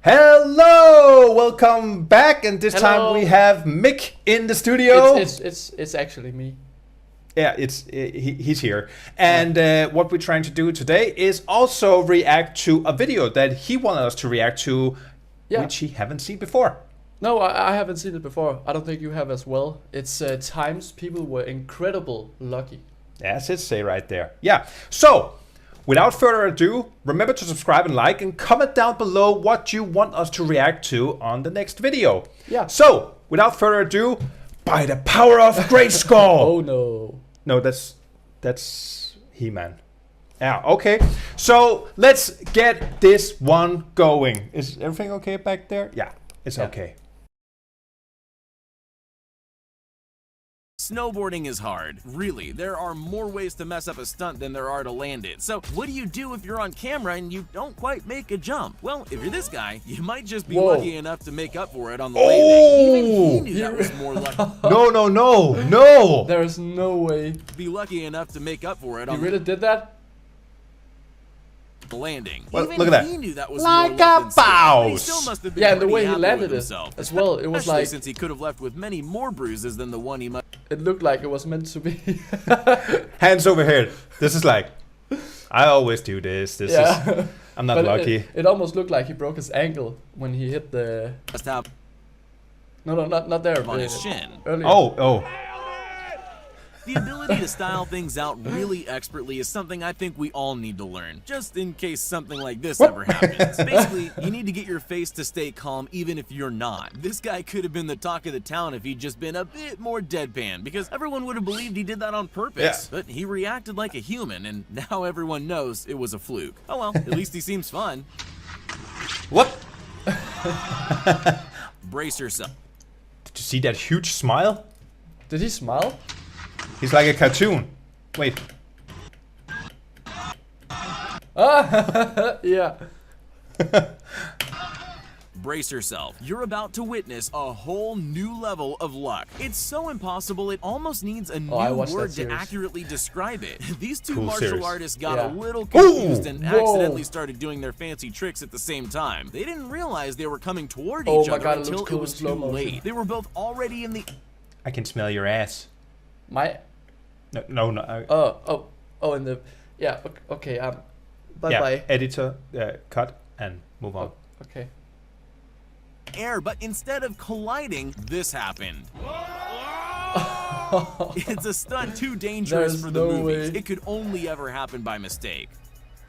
Hello, welcome back, and this time we have Mick in the studio. It's actually me. Yeah, he's here, and what we're trying to do today is also react to a video that he wanted us to react to, which he haven't seen before. No, I haven't seen it before. I don't think you have as well. It's times people were incredible lucky. That's it, say right there. Yeah. So, without further ado, remember to subscribe and like, and comment down below what you want us to react to on the next video. Yeah. So, without further ado, by the power of Grayskull. Oh no. No, that's He-Man. Yeah, okay. So, let's get this one going. Is everything okay back there? Yeah, it's okay. Snowboarding is hard. Really, there are more ways to mess up a stunt than there are to land it. So what do you do if you're on camera and you don't quite make a jump? Well, if you're this guy, you might just be lucky enough to make up for it on the landing. Even he knew that was more lucky. No. There's no way. Be lucky enough to make up for it on You really did that? the landing. Well, Even look at that. he knew that was Like more luck a than skill. boss. He still must have been Yeah, and the pretty way he happy landed with it himself. as well. It was Especially like since he could have left with many more bruises than the one he must. it looked like it was meant to be. Hands over here. This is like, I always do this. This is, I'm not But lucky. It almost looked like he broke his ankle when he hit the. Must have No, not there. on his chin. Earlier. Oh. The ability to style things out really expertly is something I think we all need to learn, just in case something like this ever happens. Basically, you need to get your face to stay calm even if you're not. This guy could have been the talk of the town if he'd just been a bit more deadpan, because everyone would have believed he did that on purpose. But he reacted like a human, and now everyone knows it was a fluke. Oh well, at least he seems fun. What? Brace yourself. Did you see that huge smile? Did he smile? He's like a cartoon. Wait. Yeah. Brace yourself. You're about to witness a whole new level of luck. It's so impossible it almost needs a new word to accurately describe it. These two martial artists got a little confused and accidentally started doing their fancy tricks at the same time. They didn't realize they were coming toward each other until it was too late. They were both already in the... I can smell your ass. My... No. Oh, in the... Yeah, okay, bye-bye. Yeah, editor, cut, and move on. Okay. Air, but instead of colliding, this happened. It's a stunt too dangerous for the movies. It could only ever happen by mistake.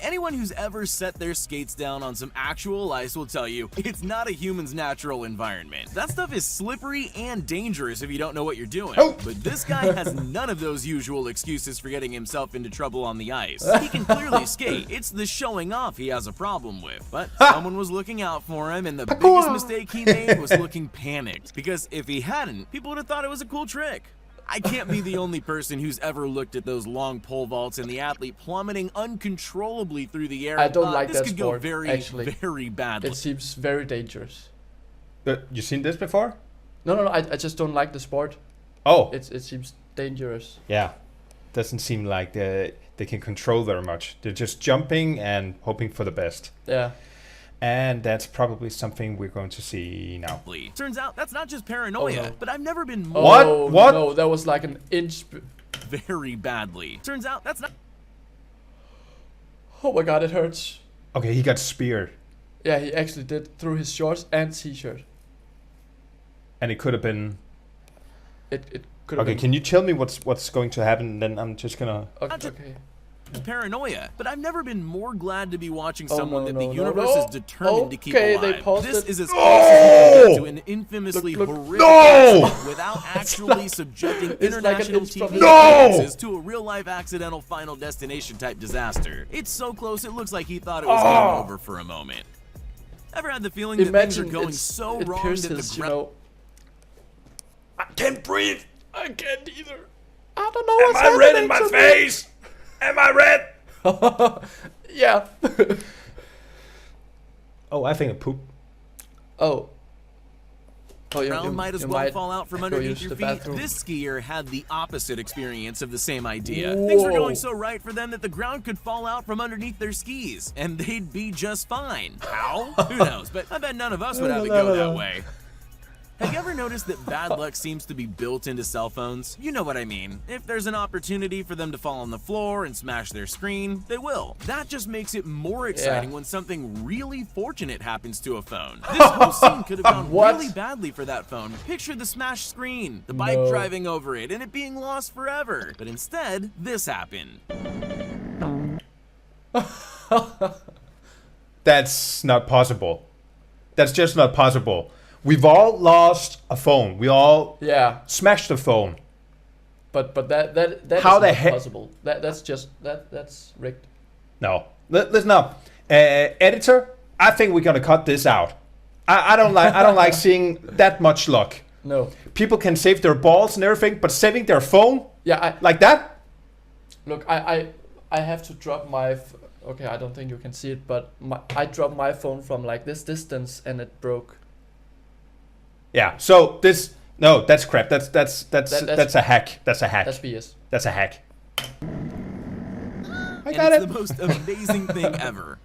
Anyone who's ever set their skates down on some actual ice will tell you it's not a human's natural environment. That stuff is slippery and dangerous if you don't know what you're doing. But this guy has none of those usual excuses for getting himself into trouble on the ice. He can clearly skate. It's the showing off he has a problem with. But someone was looking out for him, and the biggest mistake he made was looking panicked. Because if he hadn't, people would have thought it was a cool trick. I can't be the only person who's ever looked at those long pole vaults and the athlete plummeting uncontrollably through the air. I don't like that sport. This could go very badly. It seems very dangerous. You seen this before? No, I just don't like the sport. Oh. It seems dangerous. Yeah. Doesn't seem like they can control very much. They're just jumping and hoping for the best. Yeah. And that's probably something we're going to see now. Turns out that's not just paranoia, but I've never been more... What? No, that was like an inch... Very badly. Turns out that's not... Oh my god, it hurts. Okay, he got speared. Yeah, he actually did, through his shorts and t-shirt. And it could have been... It could have been... Okay, can you tell me what's going to happen? Then I'm just gonna... Okay. Paranoia, but I've never been more glad to be watching someone that the universe is determined to keep alive. They paused this it. is as close as you can get to an infamously horrific accident without actually subjecting international TV audiences to a real-life accidental Final Destination type disaster. It's so close it looks like he thought it was game over for a moment. Ever had the feeling that things are going so wrong that the ground... I can't breathe. I can't either. I don't know what's happening. Am I red in my face? Am I red? Yeah. Oh, I think I pooped. Oh. Oh, ground might as well fall out from underneath your feet. Bathroom. This skier had the opposite experience of the same idea. Things were going so right for them that the ground could fall out from underneath their skis, and they'd be just fine. How? Who knows? But I bet none of us would have it go that way. Have you ever noticed that bad luck seems to be built into cell phones? You know what I mean. If there's an opportunity for them to fall on the floor and smash their screen, they will. That just makes it more exciting when something really fortunate happens to a phone. This whole scene could have gone really badly for that phone. Picture the smashed screen, the bike driving over it, and it being lost forever. But instead, this happened. That's not possible. That's just not possible. We've all lost a phone. We all smashed a phone. But that how is not possible. That's rigged. No, listen up, editor. I think we're gonna cut this out. I don't like seeing that much luck. No. People can save their balls and everything, but saving their phone like that. Look, I have to drop my. Okay, I don't think you can see it, but I dropped my phone from like this distance and it broke. Yeah. So this that's crap. That's a hack. That's a hack. That's BS. That's a hack. I got it. It's the most amazing thing ever.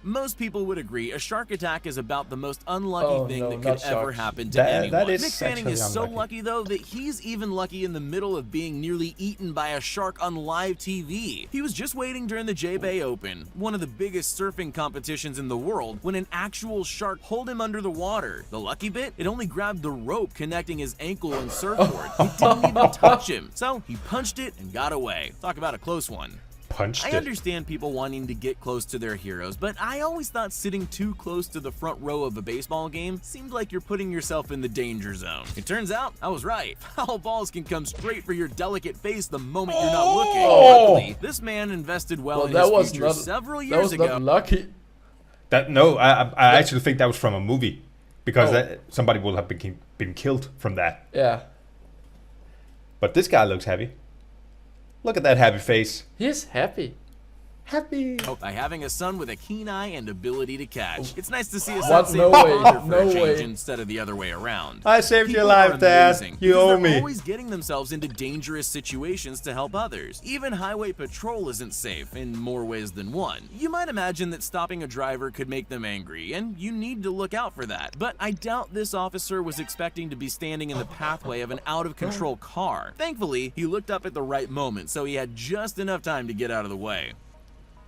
Most people would agree a shark attack is about the most unlucky thing that could ever happen to anyone. Mick Fanning is so lucky, though, that he's even lucky in the middle of being nearly eaten by a shark on live TV. He was just waiting during the J-Bay Open, one of the biggest surfing competitions in the world, when an actual shark pulled him under the water. The lucky bit? It only grabbed the rope connecting his ankle and surfboard. It didn't even touch him. So he punched it and got away. Talk about a close one. I understand people wanting to get close to their heroes, but I always thought sitting too close to the front row of a baseball game seemed like you're putting yourself in the danger zone. It turns out I was right. Foul balls can come straight for your delicate face the moment you're not looking. Luckily, this man invested well in his future several years ago. That was not lucky. I actually think that was from a movie, because somebody will have been killed from that. Yeah. But this guy looks happy. Look at that happy face. He's happy. Happy. By having a son with a keen eye and ability to catch. It's nice to see a son save a father for a change instead of the other way around. I saved your life, Dad. You owe me. They're always getting themselves into dangerous situations to help others. Even highway patrol isn't safe in more ways than one. You might imagine that stopping a driver could make them angry, and you need to look out for that. But I doubt this officer was expecting to be standing in the pathway of an out-of-control car. Thankfully, he looked up at the right moment, so he had just enough time to get out of the way.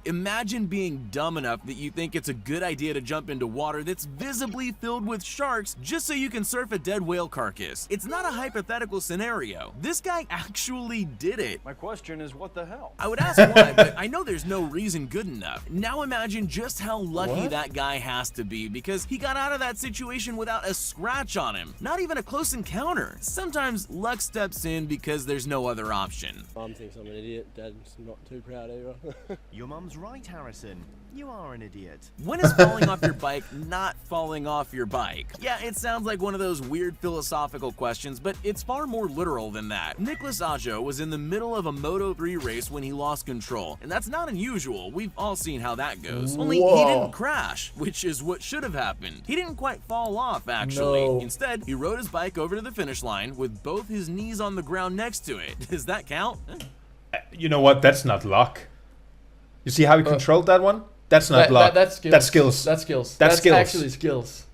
Imagine being dumb enough that you think it's a good idea to jump into water that's visibly filled with sharks just so you can surf a dead whale carcass. It's not a hypothetical scenario. This guy actually did it. My question is, what the hell? I would ask why, but I know there's no reason good enough. Now imagine just how lucky that guy has to be, because he got out of that situation without a scratch on him. Not even a close encounter. Sometimes luck steps in because there's no other option. Mom thinks I'm an idiot. Dad's not too proud either. Your mum's right, Harrison. You are an idiot. When is falling off your bike not falling off your bike? Yeah, it sounds like one of those weird philosophical questions, but it's far more literal than that. Nicholas Ajo was in the middle of a Moto3 race when he lost control, and that's not unusual. We've all seen how that goes. Only he didn't crash, which is what should have happened. He didn't quite fall off, actually. No. Instead, he rode his bike over to the finish line with both his knees on the ground next to it. Does that count? You know what? That's not luck. You see how he controlled that one? That's not luck. That's skills. That's skills. That's skills. That's skills. Actually skills.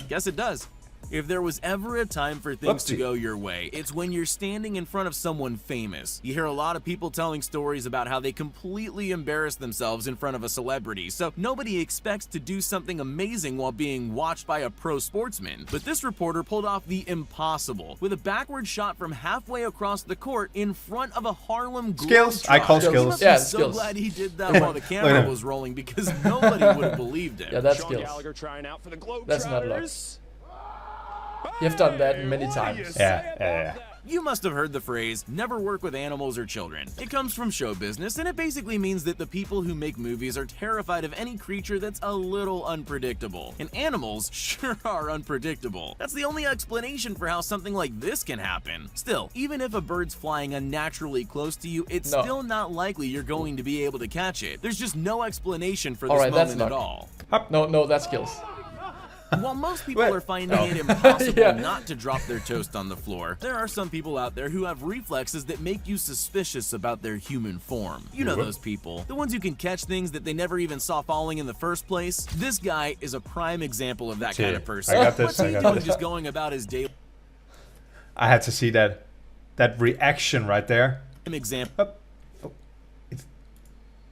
Guess it does. If there was ever a time for things to go your way, it's when you're standing in front of someone famous. You hear a lot of people telling stories about how they completely embarrass themselves in front of a celebrity, so nobody expects to do something amazing while being watched by a pro sportsman. But this reporter pulled off the impossible with a backward shot from halfway across the court in front of a Harlem Globetrotter. Skills. I call skills. Yeah, so skills. glad he did that while the camera was rolling, because nobody would have believed him. Yeah, that's Sean skills. Gallagher trying out for the Globetrotters. That's not luck. You've done that many times. Yeah. You must have heard the phrase, never work with animals or children. It comes from show business, and it basically means that the people who make movies are terrified of any creature that's a little unpredictable. And animals sure are unpredictable. That's the only explanation for how something like this can happen. Still, even if a bird's flying unnaturally close to you, it's still not likely you're going to be able to catch it. There's just no explanation for this moment at all. No, that's skills. While most people Wait. are finding it impossible Yeah. not to drop their toast on the floor, there are some people out there who have reflexes that make you suspicious about their human form. You know those people, the ones who can catch things that they never even saw falling in the first place. This guy is a prime example of that kind of person. I got this, What's I he got doing this. just going about his daily I had to see that reaction right there. example?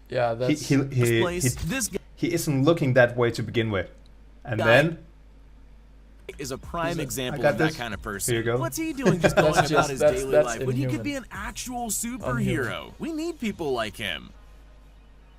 Yeah, that's This he isn't looking that way to begin with, and Guy then is a prime example got of that this. kind of person. Here you go. What's he doing just going That's about just- his that's- daily that's life when he could inhuman. be an actual superhero? We need people like him.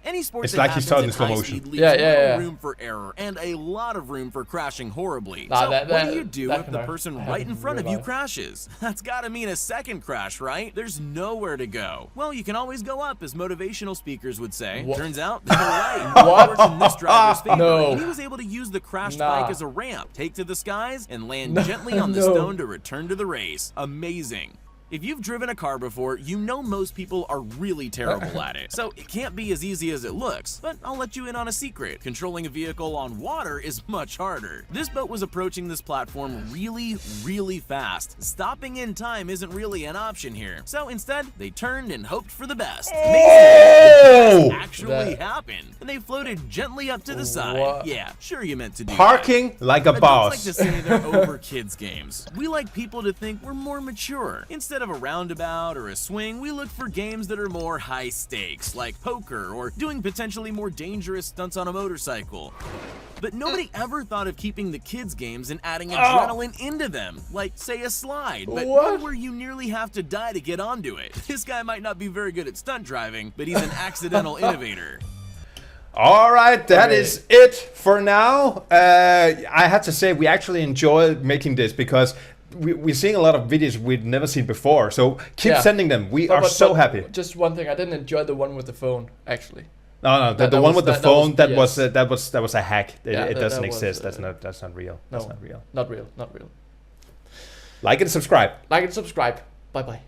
Any sport It's that like he happens saw it in at slow high motion. speed leaves Yeah, little yeah. room for error and a lot of room for crashing horribly. Nah, So that- what do that- you do that if can the happen person in right in front of real you life. crashes? That's gotta mean a second crash, right? There's nowhere to go. Well, you can always go up, as motivational speakers would say. What? Turns out they're right. What? It works in this driver's favor. No. And he was able to use the crashed Nah. bike as a ramp, take to the skies, and land No, gently on the no. stone to return to the race. Amazing. If you've driven a car before, you know most people are really terrible at it. So it can't be as easy as it looks, but I'll let you in on a secret. Controlling a vehicle on water is much harder. This boat was approaching this platform really, really fast. Stopping in time isn't really an option here. So instead, they turned and hoped for the best. oh, Actually That- happened, and they floated gently up to the side. What? Yeah, sure you meant to do that. parking like a Adults like boss. to say they're over kids' games. We like people to think we're more mature. Instead of a roundabout or a swing, we look for games that are more high stakes, like poker or doing potentially more dangerous stunts on a motorcycle. But nobody ever thought of keeping the kids' games and adding adrenaline into them, like, say, a slide, but What? one where you nearly have to die to get onto it. This guy might not be very good at stunt driving, but he's an accidental innovator. All right, that Okay. is it for now. I had to say we actually enjoy making this because we're seeing a lot of videos we've never seen before. So keep Yeah. sending them. We are But- so but happy. Just one thing, I didn't enjoy the one with the phone, actually. No, that the one was- with the that phone was that BS. was a hack. It Yeah, that doesn't was, exist. That's not real. No, That's not real. Not real, not real. Like and subscribe. Like and subscribe. Bye bye.